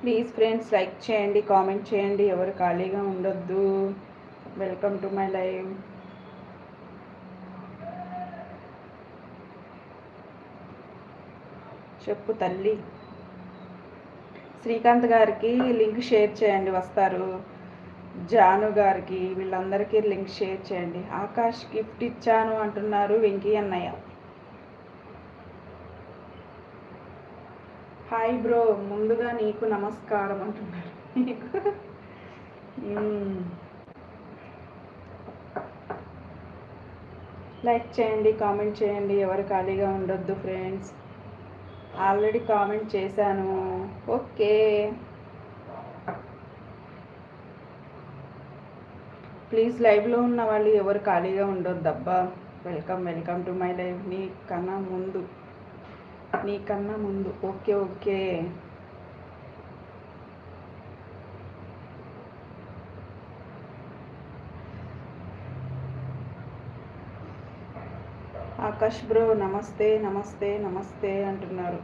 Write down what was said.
Please friends like చేయండి, comment చేయండి, ఎవరు ఖాళీగా ఉండొద్దు. Welcome to my live. చెప్పు తల్లి. శ్రీకాంత్ గారికి లింక్ షేర్ చేయండి, వస్తారు. జాను గారికి, వీళ్ళందరికీ లింక్ షేర్ చేయండి. ఆకాష్ గిఫ్ట్ ఇచ్చాను అంటున్నారు వెంకీ అన్నయ్య. హాయ్ బ్రో, ముందుగా నీకు నమస్కారం అంటున్నారు. లైక్ చేయండి, కామెంట్ చేయండి, ఎవరు ఖాళీగా ఉండొద్దు ఫ్రెండ్స్. ఆల్రెడీ కామెంట్ చేశాను. ఓకే, ప్లీజ్ లైవ్లో ఉన్న వాళ్ళు ఎవరు ఖాళీగా ఉండొద్దు అబ్బా. Welcome to my live. నీకన్నా ముందు ఓకే ఓకే. ఆకాష్ బ్రో నమస్తే నమస్తే నమస్తే అంటున్నారు.